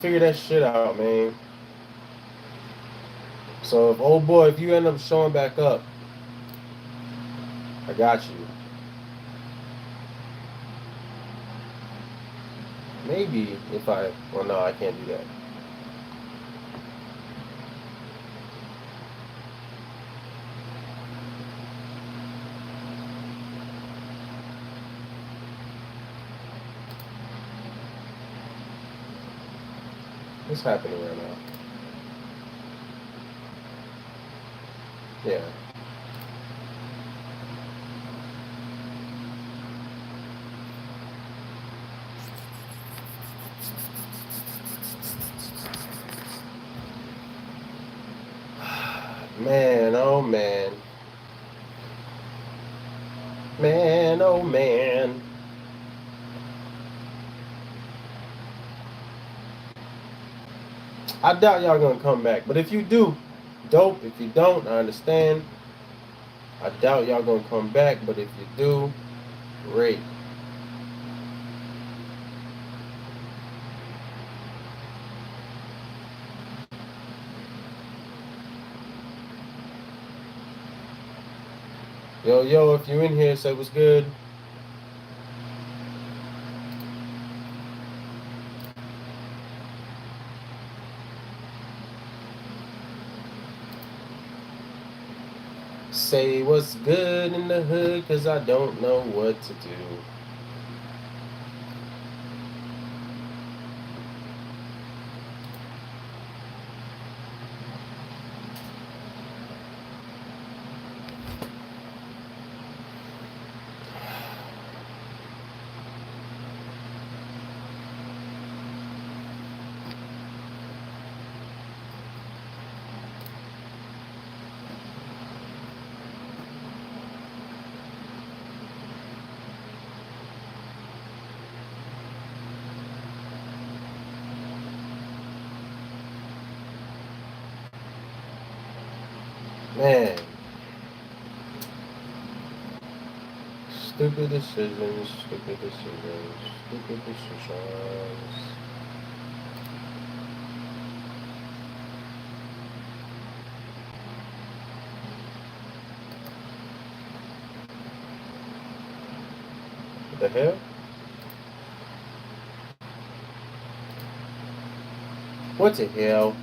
figure that shit out, man. So if old boy, if you end up showing back up, I got you. Maybe if I, well, no, I can't do that. What's happening right now? Yeah. Man, oh man. Man, oh man. I doubt y'all gonna come back. But if you do, dope. If you don't, I understand. I doubt y'all gonna come back, but if you do, great. Yo, yo, if you in here, say what's good. Say what's good in the hood, cause I don't know what to do. Man. Stupid decisions, stupid decisions, stupid decisions. What the hell? What the hell?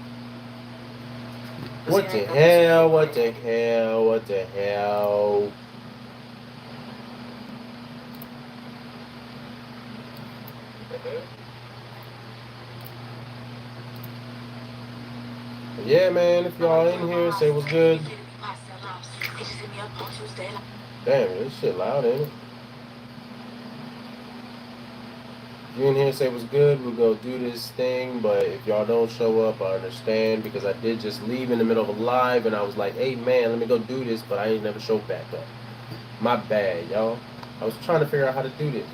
What the hell? What the hell? What the hell? Yeah, man, if y'all in here, say what's good. Damn, this shit loud, ain't it? If you in here, say what's good. We'll go do this thing, but if y'all don't show up, I understand because I did just leave in the middle of a live and I was like, hey, man, let me go do this, but I ain't never show back up. My bad, y'all. I was trying to figure out how to do this.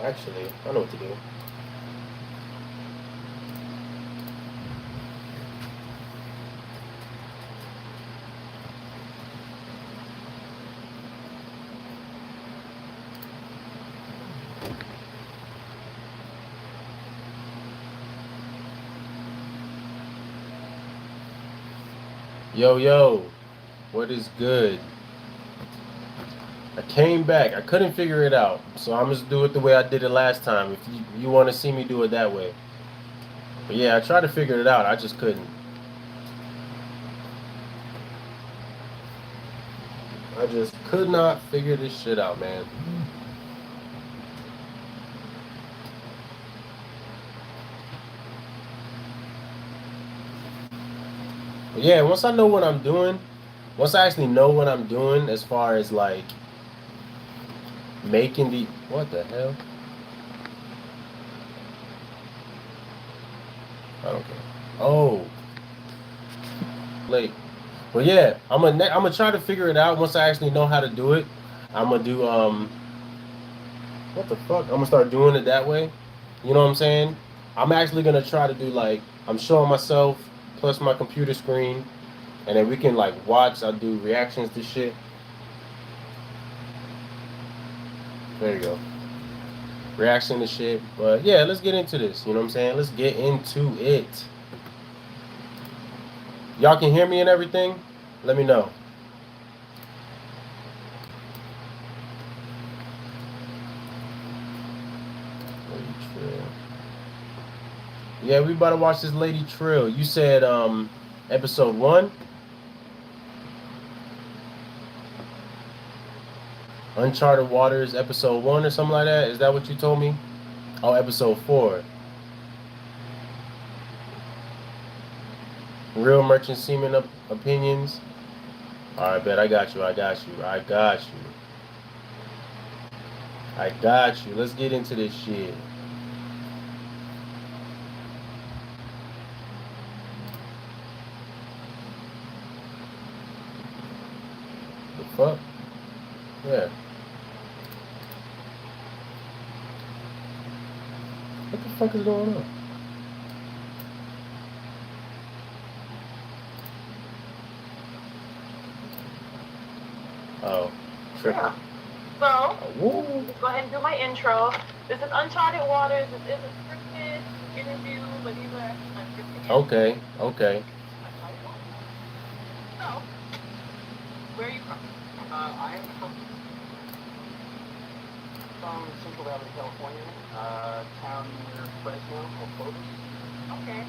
Actually, I know what to do. Yo, yo, what is good? I came back. I couldn't figure it out, so I'm just do it the way I did it last time. If you want to see me do it that way, but yeah, I tried to figure it out. I just couldn't. I just could not figure this shit out, man. But yeah, once I know what I'm doing, once I actually know what I'm doing, as far as like making the what the hell? I don't care. Oh, late. Well, yeah, I'm gonna try to figure it out once I actually know how to do it. I'm gonna do what the fuck? I'm gonna start doing it that way. You know what I'm saying? I'm actually gonna try to do like I'm showing myself plus my computer screen, and then we can like watch. I'll do reactions to shit. There you go. reaction to shit. But yeah, let's get into this. You know what I'm saying? Let's get into it. Y'all can hear me and everything? Let me know. Lady Trill. Yeah, we about to watch this Lady Trill. You said episode 1? Uncharted Waters episode 1 or something like that? Is that what you told me? Oh, episode 4. Real Merchant Seaman opinions. Alright, bet. I got you. I got you. I got you. I got you. Let's get into this shit. The fuck? Yeah. What the fuck is going on? Oh, tripping. Yeah. So, Woo. go ahead and do my intro. This is Uncharted Waters. This is a scripted interview, but these are unscripted. Okay, okay. So, where are you from? I am from Central Valley, California, town near Fresno called Clovis. Okay.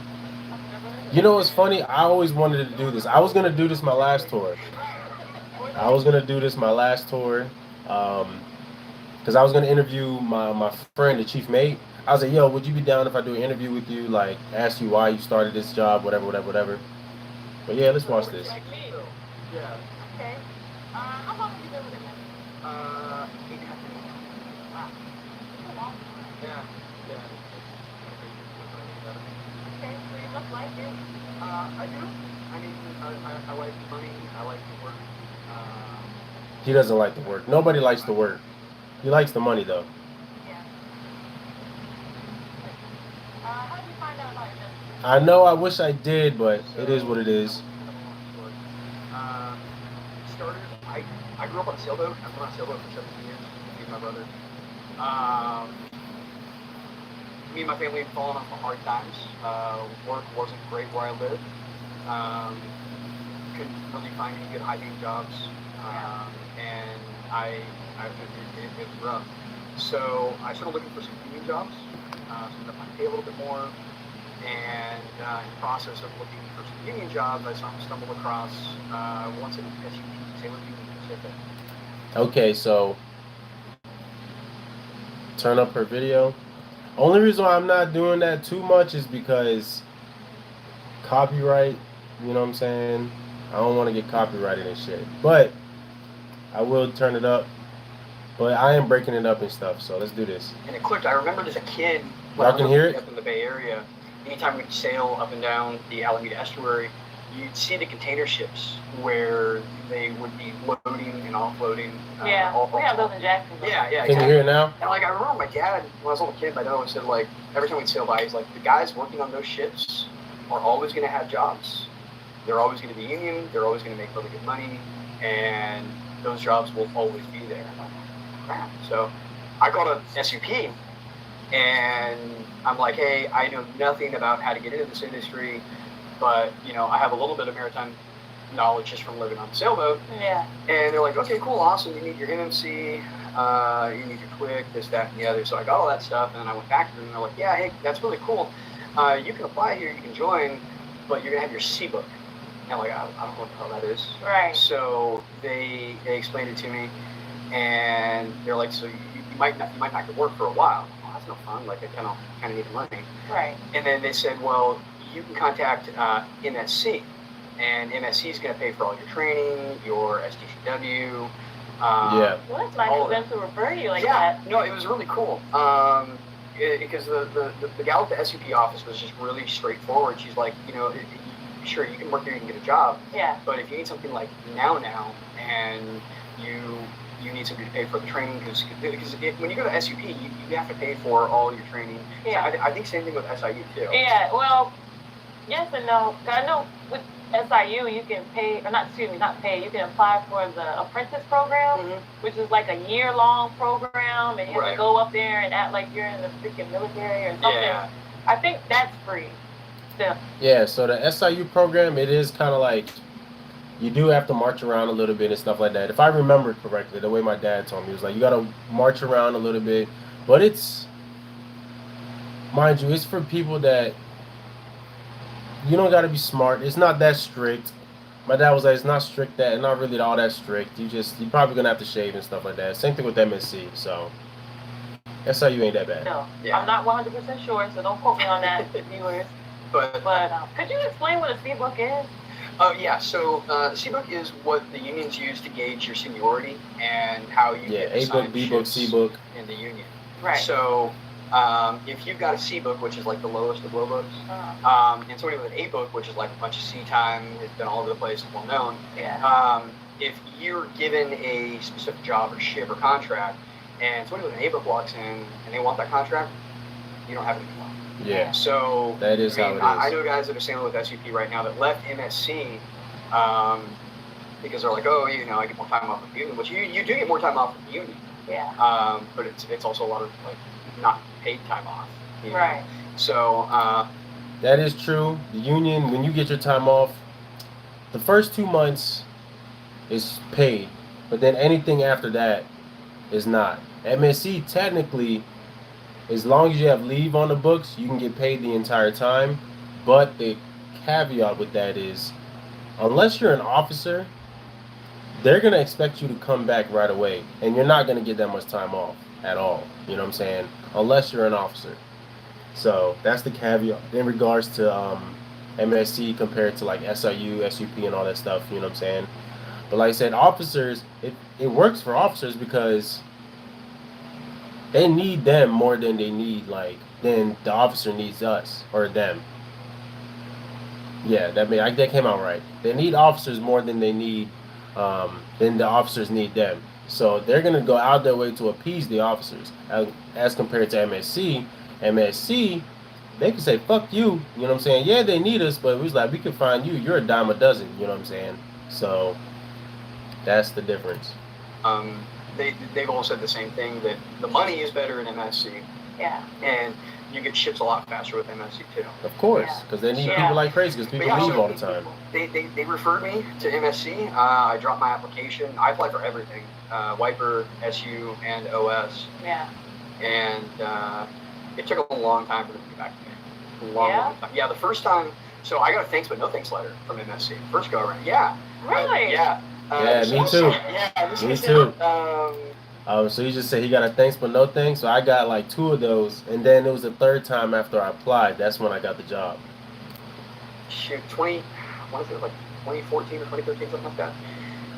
I've never heard of You know it. what's funny? I always wanted to do this. I was gonna do this my last tour. I was gonna do this my last tour, because I was gonna interview my friend, the chief mate. I was like, "Yo, would you be down if I do an interview with you? Like, ask you why you started this job, whatever, whatever, whatever." But yeah, let's watch this. Like me. So, yeah, Okay. How long have you been with him? 8.5 years. Wow. So long. Yeah, yeah. Okay, so you must like it. I do. I mean, I like the money. I like the work. He doesn't like the work. Nobody likes the work. He likes the money though. Yeah. How did you find out about this? I know. I wish I did, but it is what it is. Started. I grew up on a sailboat. I've been on a sailboat for 17 years. Me and my brother. Me and my family had fallen off the hard times. Work wasn't great where I lived. Couldn't really find any good high-paying jobs, and it was rough. So I started looking for some union jobs, so that might pay a little bit more. And in the process of looking for some union jobs, I stumbled across once in SUP, Sailor Union Pacific. Okay, so turn up her video. Only reason why I'm not doing that too much is because copyright. You know what I'm saying? I don't want to get copyrighted and shit. But I will turn it up. But I am breaking it up and stuff. So let's do this. And it clicked. I remembered as a kid, Y'all can hear it? Up in the Bay Area, anytime we'd sail up and down the Alameda Estuary, you'd see the container ships where they would be loading and offloading. Yeah, we have those in Jacksonville. Yeah, yeah. Can you hear it now? And like I remember my dad, when I was a little kid, my dad always said like every time we'd sail by, he's like, the guys working on those ships are always going to have jobs. They're always going to be union. They're always going to make really good money, and those jobs will always be there. I'm like, crap. So I called up SUP, and I'm like, hey, I know nothing about how to get into this industry, but you know, I have a little bit of maritime knowledge just from living on a sailboat. Yeah. And they're like, okay, cool, awesome. You need your MMC, you need your QUIC, this, that, and the other. So I got all that stuff, and then I went back to them, and they're like, yeah, hey, that's really cool. You can apply here, you can join, but you're gonna have your C book. And I'm like, I don't know what the hell that is. Right. So they explained it to me, and they're like, so you might not get work for a while. Well, that's no fun. Like I kind of need the money. Right. And then they said, well, you can contact MSC, and MSC is going to pay for all your training, your STCW. Yeah. Well, it's nice of them to refer you like Yeah, that. no, it was really cool. Because the gal at the SUP office was just really straightforward. She's like, you know, sure, you can work here, you can get a job. Yeah. But if you need something like now, and you need somebody to pay for the training, because when you go to SUP, you have to pay for all your training. Yeah. So I think same thing with SIU too. Yeah, well, yes and no. I know with SIU, you can pay, or not, excuse me, not pay, you can apply for the apprentice program, which is like a year-long program, and you have to go up there and act like you're in the freaking military or something. Yeah. I think that's free still. Yeah, so the SIU program, it is kind of like, you do have to march around a little bit and stuff like that. If I remember correctly, the way my dad told me, it was like, you got to march around a little bit. But it's, mind you, it's for people that, you don't got to be smart. It's not that strict. My dad was like, it's not strict that, not really all that strict. You're probably going to have to shave and stuff like that. Same thing with MSC, so SIU ain't that bad. No, I'm not 100% sure, so don't quote me on that, viewers. But could you explain what a C-book is? Yeah, so C-book is what the unions use to gauge your seniority and how you get A-book, B-book, C-book. In the union. Right. So if you've got a C-book, which is like the lowest of low books, and somebody with an A-book, which is like a bunch of C time, has been all over the place, well known, if you're given a specific job or shift or contract, and somebody with an A-book walks in and they want that contract, you don't have it anymore. Yeah. So that is how it is. I know guys that are sailing with SUP right now that left MSC because they're like, oh, you know, I get more time off with the union, which you do get more time off with the union. Yeah. But it's also a lot of like not paid time off. You know? Right. So that is true. The union, when you get your time off, the first 2 months is paid, but then anything after that is not. MSC technically, as long as you have leave on the books, you can get paid the entire time. But the caveat with that is, unless you're an officer, they're going to expect you to come back right away. And you're not going to get that much time off at all. You know what I'm saying? Unless you're an officer. So that's the caveat in regards to MSC compared to like SIU, SUP, and all that stuff. You know what I'm saying? But like I said, officers, it works for officers because they need them more than they need, than the officer needs us or them. Yeah, that came out right. They need officers more than they need, than the officers need them. So they're gonna go out their way to appease the officers, as compared to MSC. MSC, they can say fuck you. You know what I'm saying? Yeah, they need us, but it was like we can find you. You're a dime a dozen. You know what I'm saying? So that's the difference. They've all said the same thing, that the money is better in MSC. Yeah. And you get ships a lot faster with MSC too. Of course, because they need people like crazy, because people leave all the time. They referred me to MSC. I dropped my application. I applied for everything, Wiper, SU, and OS. Yeah. And it took a long time for them to get back to me. Long time. Yeah, the first time. So I got a thanks but no thanks letter from MSC. First go around. Yeah. Really? Yeah. Me too. Yeah, me too. So he just said he got a thanks but no thanks. So I got like 2 of those, and then it was the 3rd time after I applied. That's when I got the job. Shoot, what is it, like 2014 or 2013, something like that.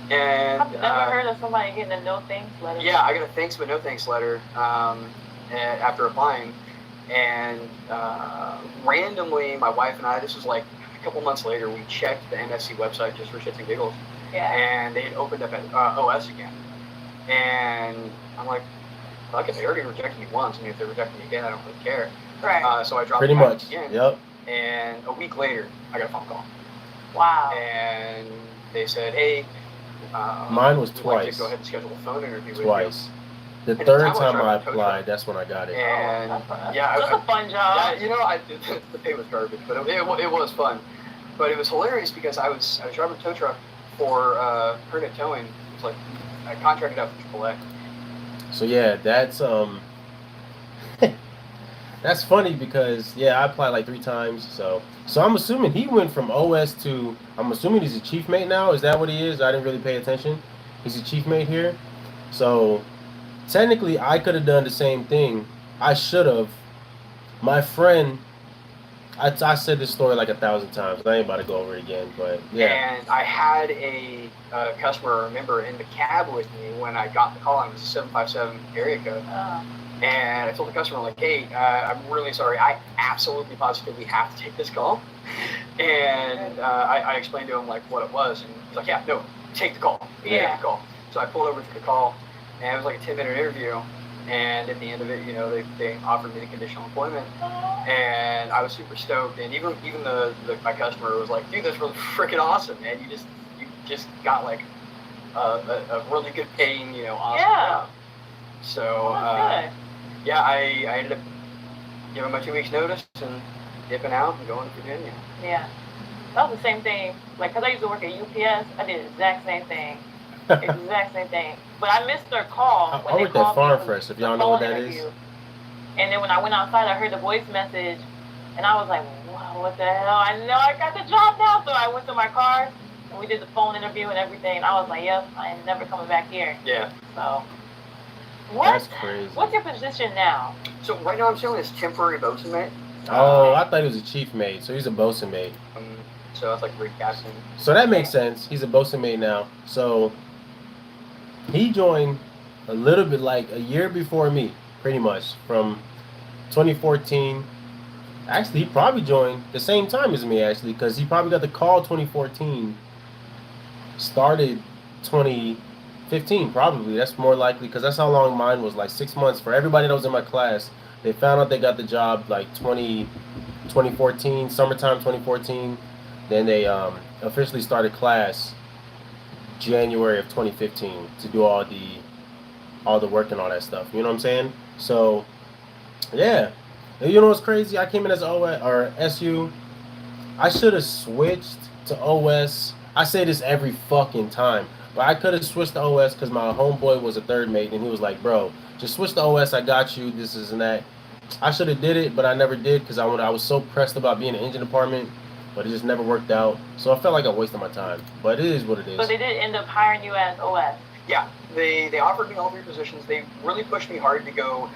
And I've never heard of somebody getting a no thanks letter. Yeah, I got a thanks but no thanks letter after applying, and randomly my wife and I, this was like a couple months later, we checked the MSC website just for shits and giggles. Yeah. And they had opened up at OS again. And I'm like, fuck it, they already rejected me once. I mean, if they reject me again, I don't really care. Right. So I dropped pretty it much again. Yep. And a week later, I got a phone call. Wow. And they said, hey, mine was we'd twice. like to go ahead and schedule a phone interview with you. Twice. The And 3rd the time I was applied, that's when I got it. And yeah, that's a fun job. Yeah, you know, the pay was garbage, but it was fun. But it was hilarious because I was driving a tow truck for Permit Towing. It's like I contracted out for AAA. So yeah, that's that's funny because I applied like 3 times. So I'm assuming he went from OS to, I'm assuming he's a chief mate now. Is that what he is? I didn't really pay attention. He's a chief mate here. So technically, I could have done the same thing. I should have. My friend, I said this story like 1,000 times. I ain't about to go over it again, but yeah. And I had a customer member in the cab with me when I got the call. It was a 757 area code. And I told the customer, like, hey, I'm really sorry. I absolutely positively have to take this call. And I explained to him, like, what it was. And he's like, yeah, no, take the call. Yeah. Take the call. So I pulled over to the call, and it was like a 10-minute interview. And at the end of it, they offered me the conditional employment, and I was super stoked. And even my customer was like, "Dude, that's really freaking awesome, man! You just got like a really good paying, awesome job." So yeah, I ended up giving my 2 weeks notice and dipping out and going to Virginia. Yeah, that was the same thing. Like, cause I used to work at UPS, I did the exact same thing. Exact same thing. But I missed their call. I worked at Farm Fresh, if y'all know what that is. And then when I went outside, I heard the voice message, and I was like, wow, what the hell? I know I got the job now. So I went to my car, and we did the phone interview and everything. And I was like, yep, I ain't never coming back here. Yeah. So, That's crazy. What's your position now? So right now I'm selling this temporary bosun mate. Oh, I thought he was a chief mate, so he's a bosun mate. So that's like recasting. So that makes sense. He's a bosun mate now. So he joined a little bit like a year before me, pretty much, from 2014. Actually, he probably joined the same time as me, actually, because he probably got the call 2014. Started 2015, probably. That's more likely, because that's how long mine was, like 6 months. For everybody that was in my class, they found out they got the job like 2014, summertime 2014. Then they officially started class January of 2015 to do all the work and all that stuff. You know what I'm saying? So, yeah. And you know what's crazy? I came in as OS or SU. I should have switched to OS. I say this every fucking time, but I could have switched to OS because my homeboy was a third mate, and he was like, "Bro, just switch to OS. I got you. This is and that." I should have did it, but I never did because I was so pressed about being in the engine department, but it just never worked out. So I felt like I wasted my time. But it is what it is. So they did end up hiring you as OS. Yeah, they offered me all 3 positions. They really pushed me hard to go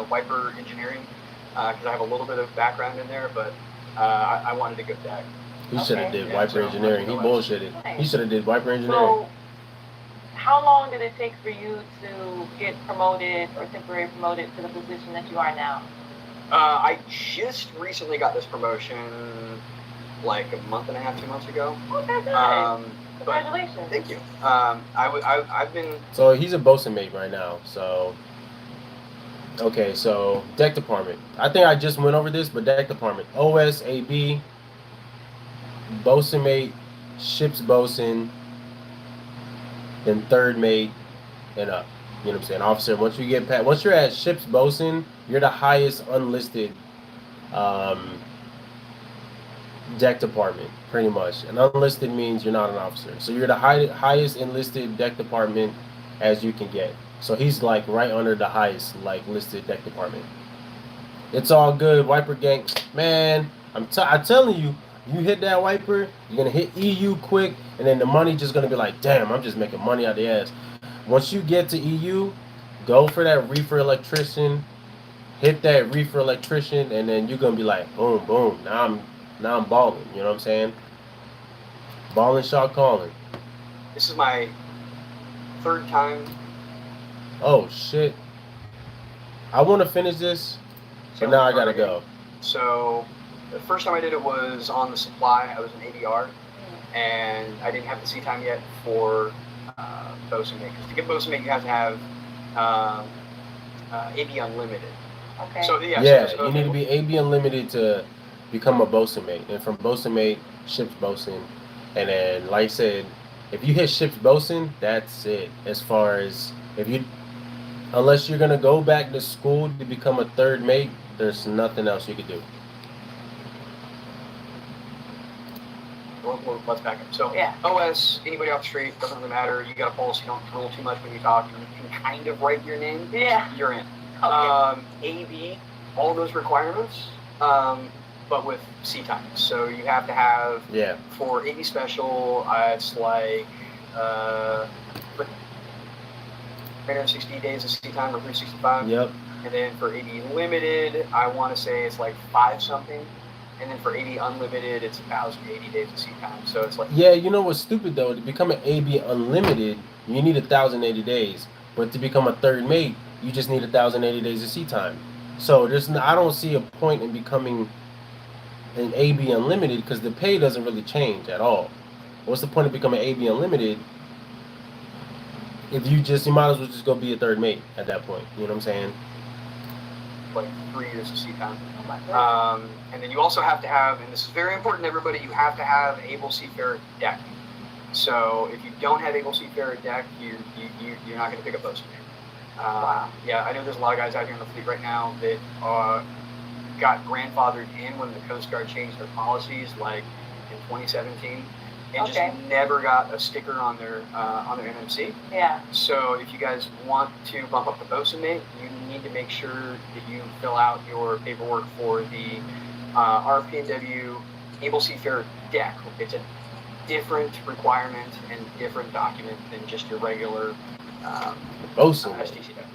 wiper engineering because I have a little bit of background in there, but I wanted to go deck. He should have did wiper engineering. He bullshitted. He should have did wiper engineering. So, how long did it take for you to get promoted or temporarily promoted to the position that you are now? I just recently got this promotion like a month and a half, 2 months ago. Okay, good. Congratulations. Thank you. I've been... So he's a bosun mate right now. So, okay, so deck department. I think I just went over this, but deck department. OS, AB, bosun mate, ship's bosun, then third mate, and up. You know what I'm saying? Officer, once you're at ship's bosun, you're the highest unlisted deck department, pretty much. And unlisted means you're not an officer. So you're the highest enlisted deck department as you can get. So he's like right under the highest like listed deck department. It's all good. Wiper gang, man. I'm telling you, you hit that wiper, you're gonna hit EU quick, and then the money just gonna be like, damn, I'm just making money out the ass. Once you get to EU, go for that reefer electrician, hit that reefer electrician, and then you're gonna be like, boom, boom. Now I'm balling. You know what I'm saying? Balling, shot calling. This is my 3rd time. Oh shit! I want to finish this, but now I gotta go. So, the first time I did it was on the supply. I was an ADR, and I didn't have the seat time yet for bosun mate. Because to get bosun mate, you have to have AB Unlimited. Okay. So yeah, you need to be AB Unlimited to become a bosun mate, and from bosun mate, ship's bosun, and then like I said, if you hit ship's bosun, that's it. As far as unless you're gonna go back to school to become a third mate, there's nothing else you could do. Let's back up. So yeah. OS, anybody off the street, doesn't really matter. You got a pulse, you don't drool too much when you talk. You can kind of write your name. Yeah. You're in. Okay. AB, all those requirements, but with C time. So you have to have, for AB special, it's like 360 days of C time or 365. Yep. And then for AB limited, I want to say it's like 5 something. And then for AB Unlimited, it's 1,080 days of seat time. So it's like... Yeah, you know what's stupid, though? To become an AB Unlimited, you need 1,080 days. But to become a third mate, you just need 1,080 days of seat time. So I don't see a point in becoming an AB Unlimited because the pay doesn't really change at all. What's the point of becoming AB Unlimited if you might as well just go be a third mate at that point. You know what I'm saying? Like 3 years of sea time. Oh my goodness. And then you also have to have, and this is very important to everybody, you have to have able seafarer deck. So if you don't have able seafarer deck, you're not going to pick up boats. Yeah, I know there's a lot of guys out here in the fleet right now that got grandfathered in when the Coast Guard changed their policies, like in 2017, and just never got a sticker on their MMC. Yeah. So if you guys want to bump up the bosun mate, you need to make sure that you fill out your paperwork for the RFP&W able seafarer deck. It's a different requirement and different document than just your regular bosun. STCW.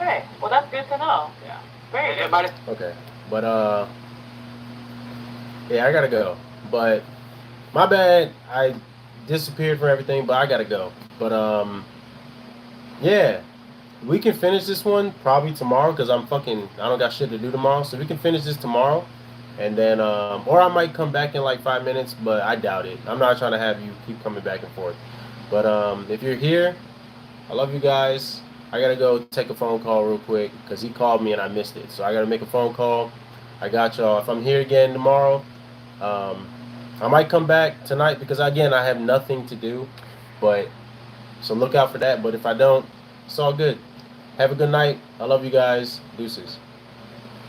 Okay. Well, that's good to know. Yeah. Very good. Okay. But yeah, I gotta go. But my bad, I disappeared from everything, but I gotta go. But yeah, we can finish this one probably tomorrow because I don't got shit to do tomorrow. So we can finish this tomorrow, and then or I might come back in like 5 minutes, but I doubt it. I'm not trying to have you keep coming back and forth. But if you're here, I love you guys. I gotta go take a phone call real quick because he called me and I missed it. So I gotta make a phone call. I got y'all. If I'm here again tomorrow, I might come back tonight because again I have nothing to do. But so look out for that. But if I don't, it's all good. Have a good night. I love you guys. Deuces.